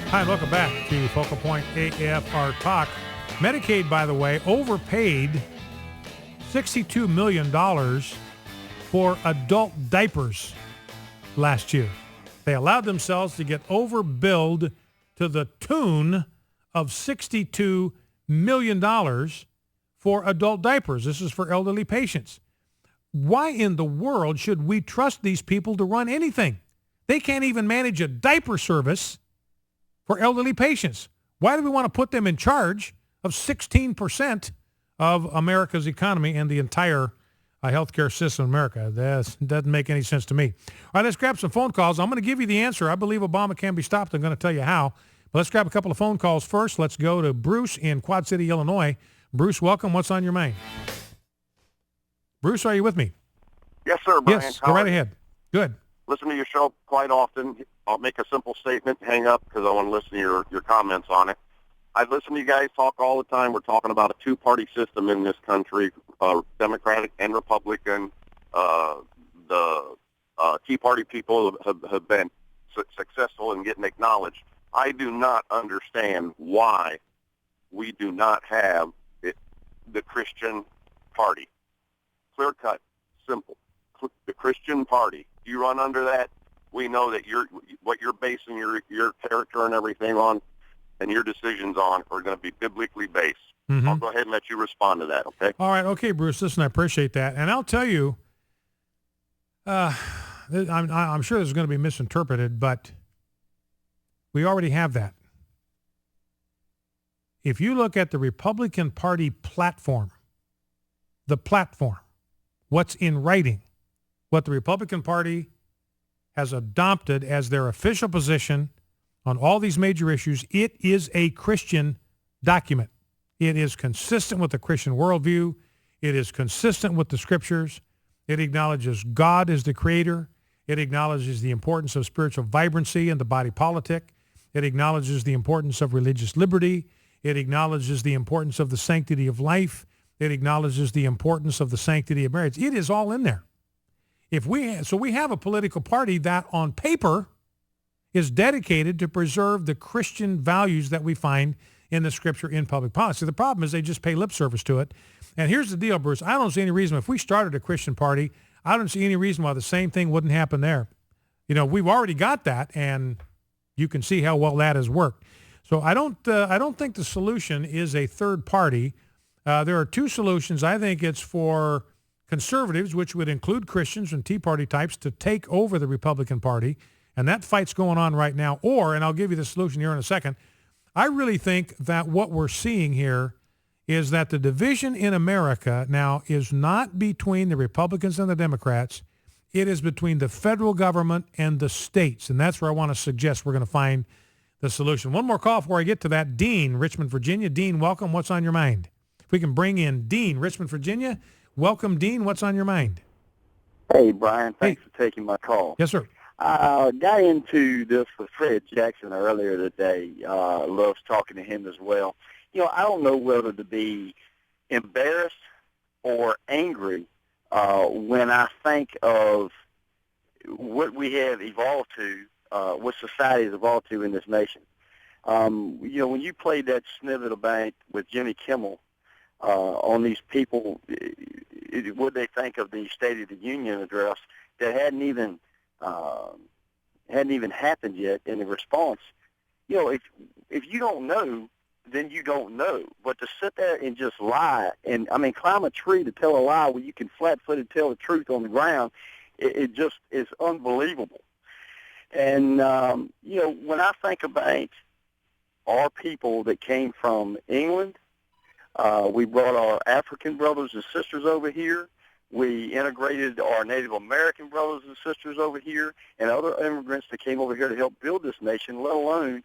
Hi, and welcome back to Focal Point AFR Talk. Medicaid, by the way, overpaid $62 million for adult diapers last year. They allowed themselves to get overbilled to the tune of $62 million for adult diapers. This is for elderly patients. Why in the world should we trust these people to run anything? They can't even manage a diaper service for elderly patients. Why do we want to put them in charge of 16% of America's economy and the entire healthcare system in America? That doesn't make any sense to me. All right, let's grab some phone calls. I'm going to give you the answer. I believe Obama can be stopped. I'm going to tell you how. But let's grab a couple of phone calls first. Let's go to Bruce in Quad City, Illinois. Bruce, welcome. What's on your mind? Bruce, are you with me? Yes, sir, Brian. Yes, go right ahead. Good. Listen to your show quite often. I'll make a simple statement, hang up, because I want to listen to your comments on it. I listen to you guys talk all the time. We're talking about a two-party system in this country, Democratic and Republican. The Tea Party people have been successful in getting acknowledged. I do not understand why we do not have the Christian Party. Clear-cut, simple. The Christian Party. You run under that, we know that what you're basing your character and everything on and your decisions on are going to be biblically based. Mm-hmm. I'll go ahead and let you respond to that, okay? All right. Okay, Bruce. Listen, I appreciate that. And I'll tell you, I'm sure this is going to be misinterpreted, but we already have that. If you look at the Republican Party platform, what's in writing, what the Republican Party has adopted as their official position on all these major issues, it is a Christian document. It is consistent with the Christian worldview. It is consistent with the scriptures. It acknowledges God as the creator. It acknowledges the importance of spiritual vibrancy in the body politic. It acknowledges the importance of religious liberty. It acknowledges the importance of the sanctity of life. It acknowledges the importance of the sanctity of marriage. It is all in there. So we have a political party that on paper is dedicated to preserve the Christian values that we find in the scripture in public policy. The problem is they just pay lip service to it. And here's the deal, Bruce. I don't see any reason, if we started a Christian party, I don't see any reason why the same thing wouldn't happen there. You know, we've already got that, and you can see how well that has worked. So I don't think the solution is a third party. There are two solutions. I think it's for conservatives, which would include Christians and Tea Party types, to take over the Republican Party. And that fight's going on right now. Or, and I'll give you the solution here in a second, I really think that what we're seeing here is that the division in America now is not between the Republicans and the Democrats. It is between the federal government and the states. And that's where I want to suggest we're going to find the solution. One more call before I get to that. Dean, Richmond, Virginia. Dean, welcome. What's on your mind? If we can bring in Dean, Richmond, Virginia. Welcome, Dean. What's on your mind? Hey, Brian. Thanks for taking my call. Yes, sir. I got into this with Fred Jackson earlier today. Loves talking to him as well. You know, I don't know whether to be embarrassed or angry when I think of what we have evolved to, what society has evolved to in this nation. You know, when you played that snippet about with Jimmy Kimmel on these people, what they think of the State of the Union address that hadn't even happened yet in the response. You know, if you don't know, then you don't know. But to sit there and just lie, and I mean, climb a tree to tell a lie when you can flat-footed tell the truth on the ground, it just is unbelievable. And you know, when I think about our people that came from England, we brought our African brothers and sisters over here. We integrated our Native American brothers and sisters over here and other immigrants that came over here to help build this nation, let alone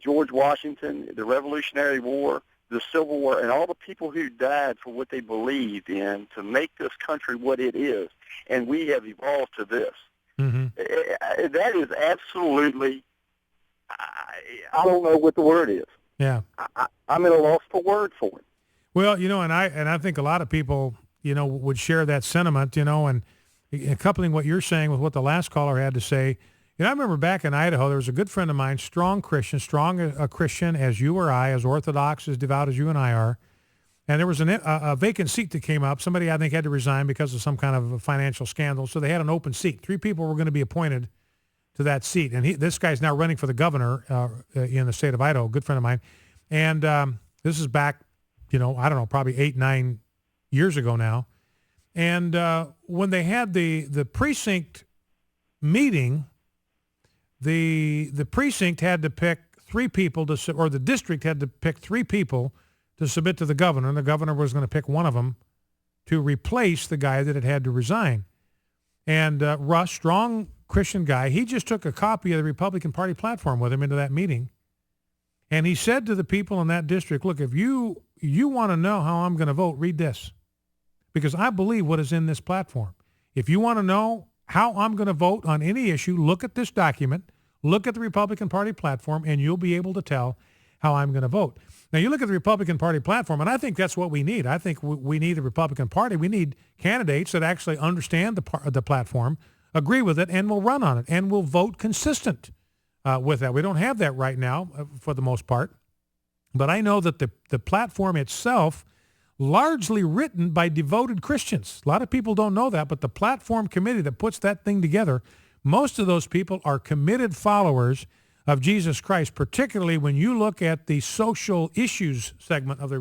George Washington, the Revolutionary War, the Civil War, and all the people who died for what they believed in to make this country what it is. And we have evolved to this. Mm-hmm. That is absolutely, I don't know what the word is. Yeah. I'm at a loss for word for it. Well, you know, and I think a lot of people, you know, would share that sentiment, you know, and coupling what you're saying with what the last caller had to say, I remember back in Idaho, there was a good friend of mine, strong a Christian as you or I, as Orthodox, as devout as you and I are. And there was a vacant seat that came up. Somebody, I think, had to resign because of some kind of a financial scandal. So they had an open seat. 3 people were going to be appointed to that seat. And this guy's now running for the governor in the state of Idaho, a good friend of mine. And this is back, I don't know, probably 8, 9 years ago now. And when they had the precinct meeting, the precinct had to pick 3 people or the district had to pick 3 people to submit to the governor, and the governor was going to pick one of them to replace the guy that had to resign. And Russ, strong Christian guy, he just took a copy of the Republican Party platform with him into that meeting. And he said to the people in that district, look, if you want to know how I'm going to vote, read this. Because I believe what is in this platform. If you want to know how I'm going to vote on any issue, look at this document, look at the Republican Party platform, and you'll be able to tell how I'm going to vote. Now, you look at the Republican Party platform, and I think that's what we need. I think we need the Republican Party. We need candidates that actually understand the platform, agree with it, and will run on it, and will vote consistent with that. We don't have that right now for the most part. But I know that the platform itself, largely written by devoted Christians. A lot of people don't know that, but the platform committee that puts that thing together, most of those people are committed followers of Jesus Christ, particularly when you look at the social issues segment of the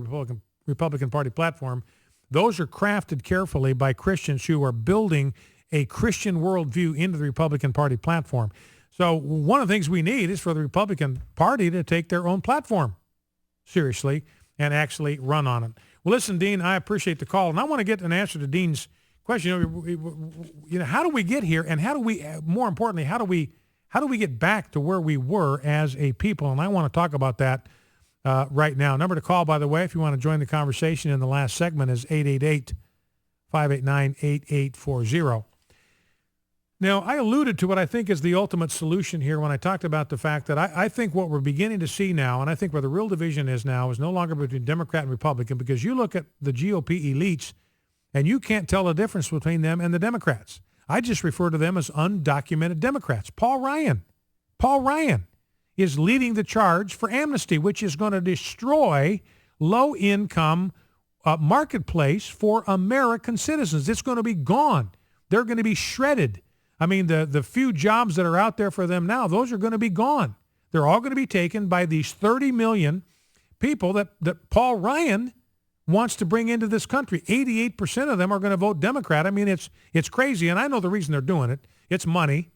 Republican Party platform. Those are crafted carefully by Christians who are building a Christian worldview into the Republican Party platform. So one of the things we need is for the Republican Party to take their own platform seriously and actually run on it. Well, listen, Dean, I appreciate the call, and I want to get an answer to Dean's question. How do we get here, and how do we, more importantly, how do we get back to where we were as a people? And I want to talk about that right now. Number to call, by the way, if you want to join the conversation in the last segment, is 888-589-8840. Now, I alluded to what I think is the ultimate solution here when I talked about the fact that I think what we're beginning to see now, and I think where the real division is now, is no longer between Democrat and Republican, because you look at the GOP elites, and you can't tell the difference between them and the Democrats. I just refer to them as undocumented Democrats. Paul Ryan is leading the charge for amnesty, which is going to destroy low-income marketplace for American citizens. It's going to be gone. They're going to be shredded. I mean, the few jobs that are out there for them now, those are going to be gone. They're all going to be taken by these 30 million people that Paul Ryan wants to bring into this country. 88% of them are going to vote Democrat. I mean, it's crazy, and I know the reason they're doing it. It's money.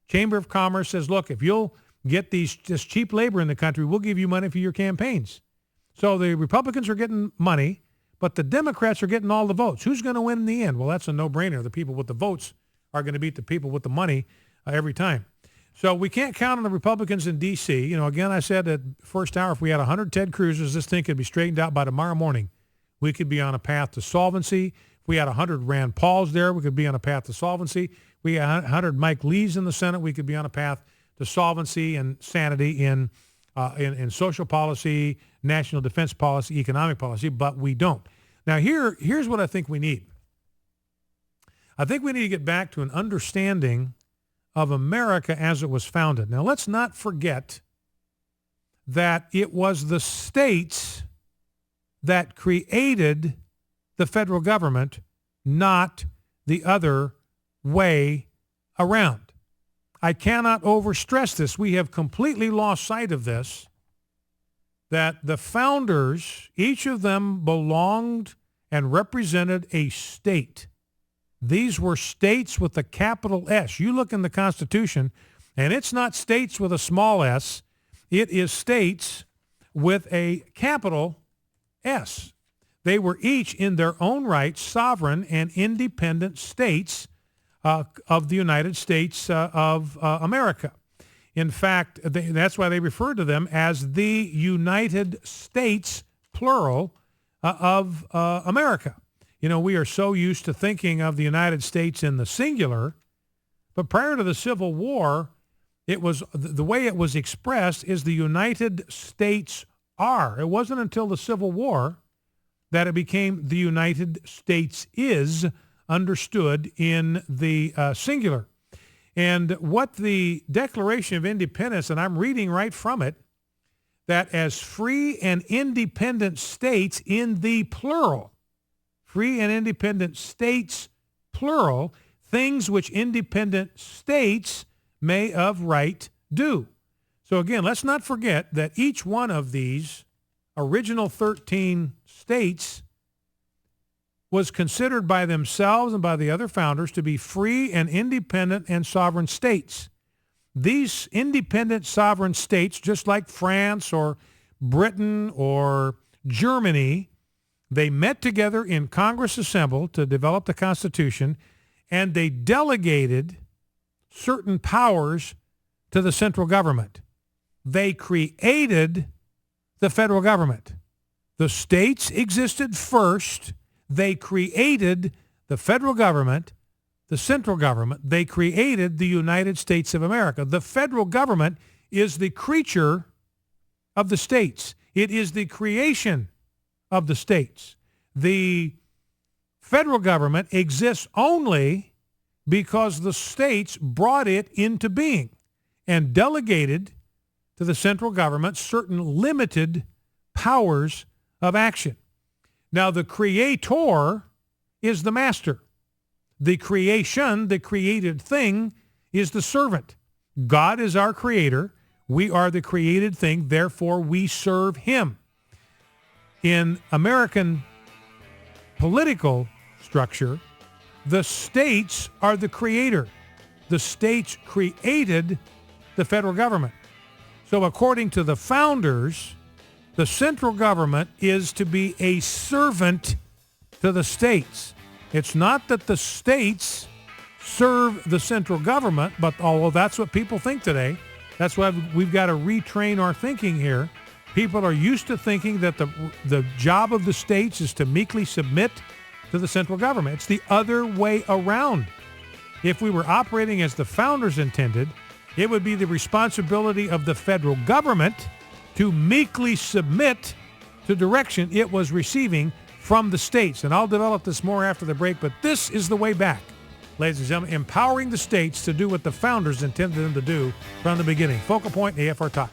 Chamber of Commerce says, look, if you'll get this cheap labor in the country, we'll give you money for your campaigns. So the Republicans are getting money, but the Democrats are getting all the votes. Who's going to win in the end? Well, that's a no-brainer. The people with the votes are going to beat the people with the money every time. So we can't count on the Republicans in D.C. Again, I said at first hour, if we had 100 Ted Cruz's, this thing could be straightened out by tomorrow morning. We could be on a path to solvency. If we had 100 Rand Pauls there, we could be on a path to solvency. We had 100 Mike Lees in the Senate, we could be on a path to solvency and sanity in social policy, national defense policy, economic policy, but we don't. Now, here's what I think we need. I think we need to get back to an understanding of America as it was founded. Now, let's not forget that it was the states that created the federal government, not the other way around. I cannot overstress this. We have completely lost sight of this, that the founders, each of them belonged and represented a state. These were states with a capital S. You look in the Constitution, and it's not states with a small s. It is states with a capital S. They were each in their own right sovereign and independent states of the United States of America. In fact, that's why they refer to them as the United States, plural, of America. We are so used to thinking of the United States in the singular, but prior to the Civil War, it was the way it was expressed is the United States are. It wasn't until the Civil War that it became the United States is understood in the singular. And what the Declaration of Independence, and I'm reading right from it, that as free and independent states in the plural, free and independent states, plural, things which independent states may of right do. So again, let's not forget that each one of these original 13 states was considered by themselves and by the other founders to be free and independent and sovereign states. These independent sovereign states, just like France or Britain or Germany, they met together in Congress assembled to develop the Constitution, and they delegated certain powers to the central government. They created the federal government. The states existed first. They created the federal government, the central government. They created the United States of America. The federal government is the creature of the states. It is the creation of the states. The federal government exists only because the states brought it into being and delegated to the central government certain limited powers of action. Now, the creator is the master. The creation, the created thing, is the servant. God is our creator. We are the created thing. Therefore, we serve him. In American political structure, the states are the creator. The states created the federal government. So according to the founders, the central government is to be a servant to the states. It's not that the states serve the central government, but although that's what people think today, that's why we've got to retrain our thinking here. People are used to thinking that the job of the states is to meekly submit to the central government. It's the other way around. If we were operating as the founders intended, it would be the responsibility of the federal government to meekly submit to direction it was receiving from the states. And I'll develop this more after the break, but this is the way back, ladies and gentlemen, empowering the states to do what the founders intended them to do from the beginning. Focal Point, AFR Talk.